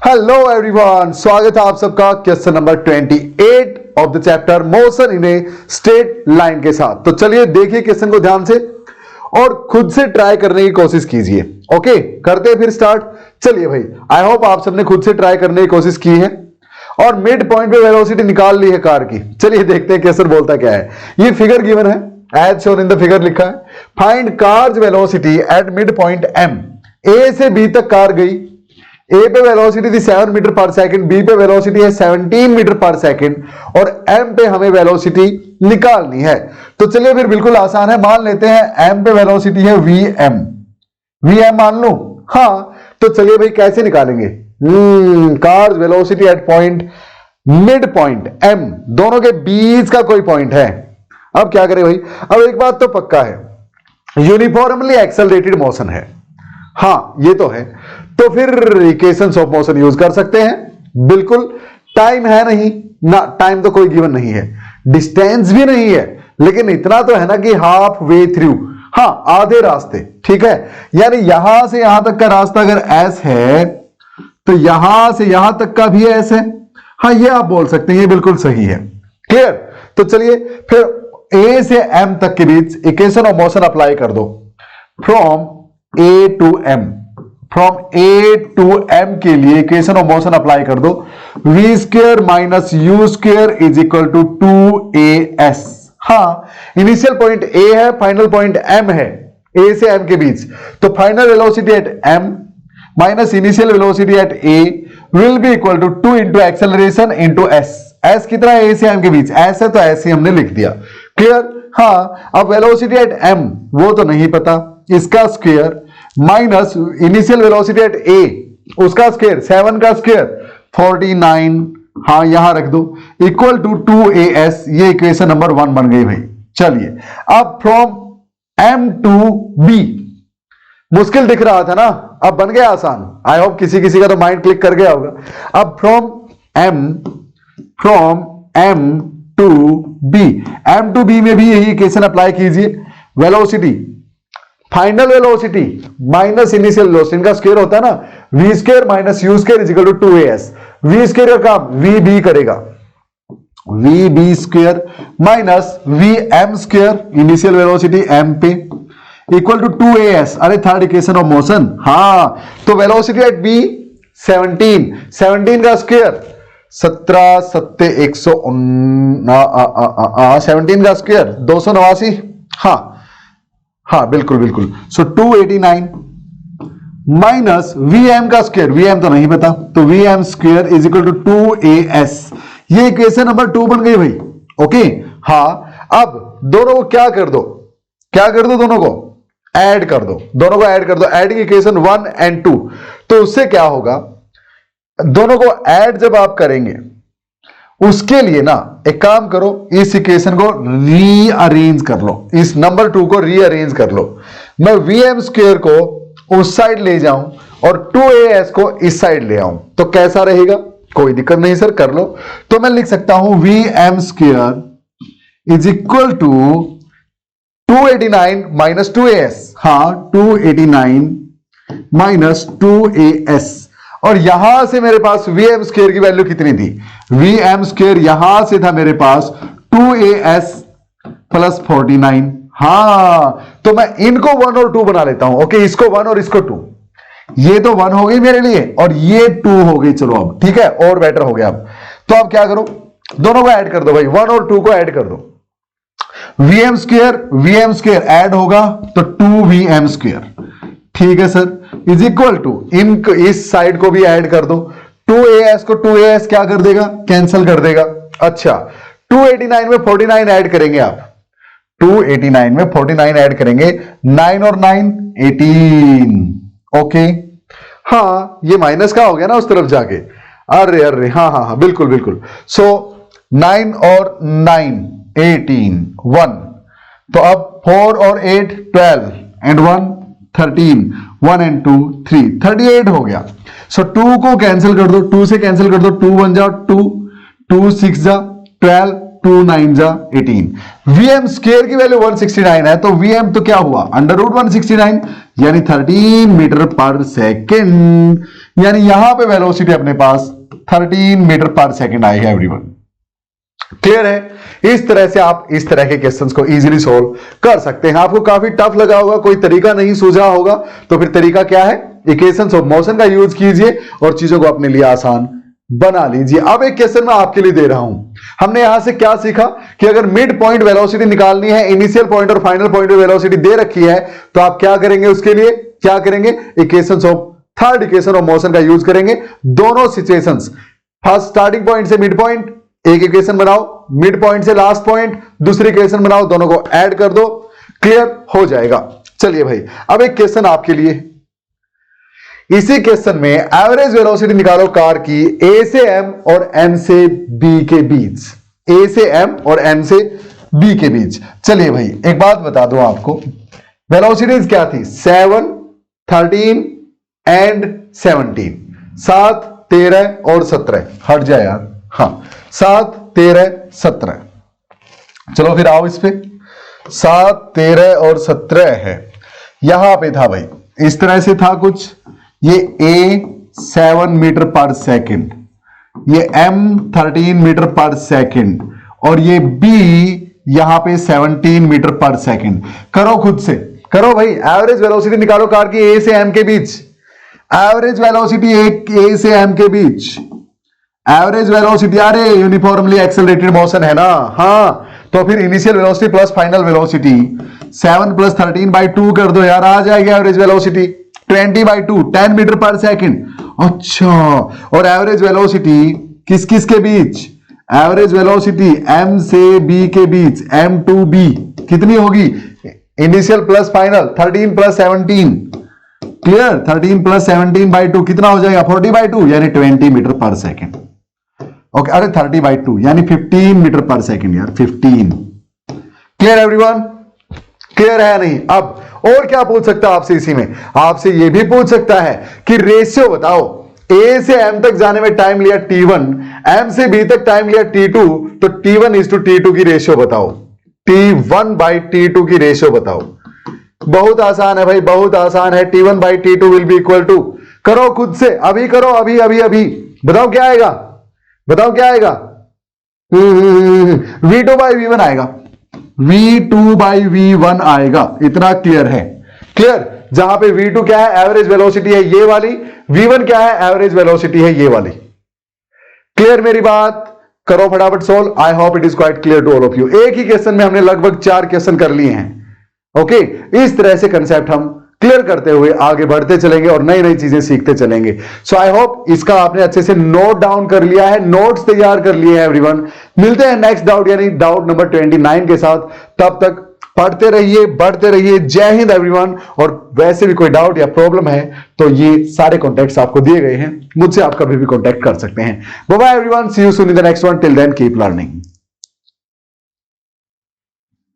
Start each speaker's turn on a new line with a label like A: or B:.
A: Hello everyone, स्वागत है आप सबका question number 28 of the chapter motion in a straight line के साथ। तो चलिए देखिए क्वेश्चन को ध्यान से और खुद से ट्राई करने की कोशिश कीजिए। ओके, करते हैं फिर स्टार्ट। चलिए भाई, आई होप आप सबने खुद से ट्राई करने की कोशिश की है और मिड पॉइंट पे वेलोसिटी निकाल ली है कार की। चलिए देखते हैं क्वेश्चन बोलता क्या है। ये फिगर गिवन है, as shown in the figure लिखा है, find car's velocity at mid point M. A से बी तक कार गई, ए पे वेलोसिटी थी 7 मीटर पर सेकंड, बी पे वेलोसिटी है 17 मीटर पर सेकंड और एम पे हमें वेलोसिटी निकालनी है। तो चलिए फिर बिल्कुल आसान है, मान लेते हैं एम पे वेलोसिटी है वीएम। वीएम मान लो, हाँ। तो चलिए भाई कैसे निकालेंगे? Car's velocity at point mid point m, दोनों के बीच का कोई पॉइंट है। अब क्या करें भाई? अब एक बात तो पक्का है, यूनिफॉर्मली एक्सेलरेटेड मोशन है, हाँ ये तो है। तो फिर इक्वेशंस ऑफ मोशन यूज कर सकते हैं। बिल्कुल, टाइम है नहीं ना, टाइम तो कोई गिवन नहीं है, डिस्टेंस भी नहीं है, लेकिन इतना तो है ना कि हाफ वे थ्रू, हाँ आधे रास्ते, ठीक है। यानी यहां से यहां तक का रास्ता अगर एस है तो यहां से यहां तक का भी एस है, हाँ ये आप बोल सकते हैं, ये बिल्कुल सही है। क्लियर? तो चलिए फिर ए से एम तक के बीच इक्वेशन ऑफ मोशन अप्लाई कर दो। From a to m, from a to m के लिए इक्वेशन ऑफ मोशन अप्लाई कर दो। V square minus u square is equal to 2as। हाँ, इनिशियल पॉइंट ए है, फाइनल पॉइंट एम है, ए से एम के बीच। तो final velocity at m minus initial velocity at a will be equal to 2 into acceleration into s. S कितना है? ए से एम के बीच एस है, तो ऐसे हमने लिख दिया। क्लियर? हाँ। अब वेलोसिटी एट एम वो तो नहीं पता, इसका square minus initial velocity at A, उसका स्क्वायर 7 का स्क्वायर 49, हाँ यहां रख दो, इक्वल टू 2as। ये इक्वेशन नंबर 1 बन गई भाई। चलिए अब फ्रॉम एम टू बी, मुश्किल दिख रहा था ना, अब बन गया आसान। आई होप किसी किसी का तो माइंड क्लिक कर गया होगा। अब from m to b, m to b में भी यही इक्वेशन अप्लाई कीजिए। Velocity, final velocity minus initial velocity, इनका स्क्वायर होता है ना, v square minus u square is equal to 2as। V square का काम वी बी करेगा, v b square minus v m square, initial velocity m पे, equal to 2as। अरे third equation of motion, हाँ। तो वेलोसिटी एट बी 17 का square 17 7 17 का square 289, हाँ हाँ बिल्कुल बिल्कुल। सो 289 माइनस वीएम का स्क्वायर, वीएम तो नहीं पता, तो v m square is equal to 2as। ये इक्वेशन नंबर 2 बन गई भाई। ओके, हाँ। अब दोनों को क्या कर दो, दोनों को ऐड कर दो, एडिंग इक्वेशन 1 एंड 2। तो उससे क्या होगा, दोनों को ऐड जब आप करेंगे उसके लिए ना एक काम करो, इस इक्वेशन को रीअरेंज कर लो, इस नंबर 2 को रीअरेंज कर लो। मैं वीएम स्क्वायर को उस साइड ले जाऊं और 2as को इस साइड ले आऊं, तो कैसा रहेगा? कोई दिक्कत नहीं सर, कर लो। तो मैं लिख सकता हूं v m square is equal to 289 minus 2as, हाँ 289 माइनस 2as। और यहां से मेरे पास वीएम स्क्वायर की वैल्यू कितनी थी? वीएम स्क्वायर यहां से था मेरे पास 2as प्लस 49, हाँ। तो मैं इनको 1 और 2 बना लेता हूं। ओके, इसको 1 और इसको 2, ये तो 1 हो गई मेरे लिए और ये 2 हो गई। चलो अब ठीक है, और बेटर हो गया। अब तो अब क्या करो, दोनों को ऐड कर दो भाई, 1 और 2 को ऐड कर दो। वीएम स्क्वायर ऐड होगा तो 2vm स्क्वायर, ठीक है सर, इज इक्वल टू इस साइड को भी ऐड कर दो, 2as को 2as क्या कर देगा? कैंसिल कर देगा। अच्छा, 289 में 49 ऐड करेंगे आप, 289 में 49 ऐड करेंगे, 9 और 9 18। ओके, हाँ ये माइनस का हो गया ना उस तरफ जाके, अरे हाँ हाँ हाँ बिल्कुल बिल्कुल। सो 9 और 9 18 1, तो अब 4 और 8 12 एंड 1 13, 1 एंड 2 3, 38 हो गया। सो 2 को कैंसिल कर दो, 2 से कैंसिल कर दो, 2 1 जा 2, 2 6 जा 12, 2 9 जा 18। वीएम स्क्वायर की वैल्यू 169 है, तो वीएम तो क्या हुआ? अंडर रूट 169, यानी 13 मीटर पर सेकेंड, यानी यहां पे वेलोसिटी अपने पास 13 मीटर पर सेकेंड आएगा एवरीवन। क्लियर है? इस तरह से आप इस तरह के क्वेश्चंस को इजीली सोल्व कर सकते हैं। आपको काफी टफ लगा होगा, कोई तरीका नहीं सूझा होगा, तो फिर तरीका क्या है? इक्वेशंस ऑफ मोशन का यूज कीजिए और चीजों को अपने लिए आसान बना लीजिए। अब एक क्वेश्चन मैं आपके लिए दे रहा हूं। हमने यहां से क्या सीखा कि अगर मिड पॉइंट वेलोसिटी निकालनी है, इनिशियल पॉइंट और फाइनल पॉइंट वेलोसिटी दे रखी है, तो आप क्या करेंगे? उसके लिए क्या करेंगे? Equations of third equation of motion का यूज करेंगे। दोनों सिचुएशंस, फर्स्ट स्टार्टिंग पॉइंट से मिड पॉइंट एक इक्वेशन बनाओ, मिड पॉइंट से लास्ट पॉइंट दूसरी इक्वेशन बनाओ, दोनों को ऐड कर दो, क्लियर हो जाएगा। चलिए भाई, अब एक क्वेश्चन आपके लिए। इसी क्वेश्चन में एवरेज वेलोसिटी निकालो कार की ए से एम और एम से बी के बीच, ए से एम और एम से बी के बीच। चलिए भाई, एक बात बता दूं आपको, वेलोसिटीज क्या थी? 7, 13 एंड 17, 7, 13 और 17। हट जाए यार, हाँ 7, 13, 17। चलो फिर आओ इस पे, 7, 13 और 17 है। यहां पे था भाई, इस तरह से था कुछ, ये A 7 मीटर पर सेकेंड, ये M 13 मीटर पर सेकेंड और ये B यहां पे 17 मीटर पर सेकेंड। करो खुद से, करो भाई। एवरेज वेलोसिटी निकालो कार की A से M के बीच, एवरेज वेलोसिटी A से M के बीच, एवरेज वेलोसिटी। अरे यूनिफॉर्मली एक्सेलरेटेड मोशन है ना, हाँ, तो फिर initial velocity plus final velocity 7 plus 13/2 कर दो यार, आ जाएगी एवरेज वेलोसिटी 20/2, 10 मीटर पर सेकेंड। अच्छा, और एवरेज वेलोसिटी किस किस के बीच? एवरेज वेलोसिटी M से B के बीच, M to B कितनी होगी? Initial plus final 13 plus 17, clear? 13 plus 17/2 कितना हो जाएगा? 40/2 यानी 20 मीटर पर सेकेंड। ओके, अरे 30/2 यानी 15 मीटर पर सेकेंड यार, 15। Clear everyone? क्लियर है नहीं? अब और क्या पूछ सकता है आपसे? इसी में आपसे यह भी पूछ सकता है कि रेशियो बताओ, A से M तक जाने में टाइम लिया T1, M से B तक टाइम लिया T2, तो T1:T2 की रेशियो बताओ, T1/T2 की रेशियो बताओ। बहुत आसान है भाई, बहुत आसान है। T1/T2 will be equal to, करो खुद से, अभी करो, अभी अभी अभी बताओ क्या आएगा, बताओ क्या आएगा? V2/V1 आएगा, V2/V1 आएगा। इतना क्लियर है? क्लियर? जहां पे V2 क्या है? एवरेज वेलोसिटी है ये वाली, V1 क्या है? एवरेज वेलोसिटी है ये वाली। क्लियर मेरी बात? करो फटाफट solve. I hope it is quite clear to all of you. एक ही क्वेश्चन में हमने लगभग 4 क्वेश्चन कर लिए हैं। ओके, इस तरह से कंसेप्ट हम क्लियर करते हुए आगे बढ़ते चलेंगे और नई नई चीजें सीखते चलेंगे। सो आई होप इसका आपने अच्छे से नोट डाउन कर लिया है, नोट्स तैयार कर लिए हैं एवरीवन। मिलते हैं नेक्स्ट डाउट यानी डाउट नंबर 29 के साथ। तब तक पढ़ते रहिए, बढ़ते रहिए। जय हिंद एवरीवन। और वैसे भी कोई डाउट या प्रॉब्लम है तो ये सारे कॉन्टैक्ट्स आपको दिए गए हैं, मुझसे आप कभी भी कॉन्टैक्ट कर सकते हैं। Bye bye everyone, see you soon in the next one. Till then keep learning.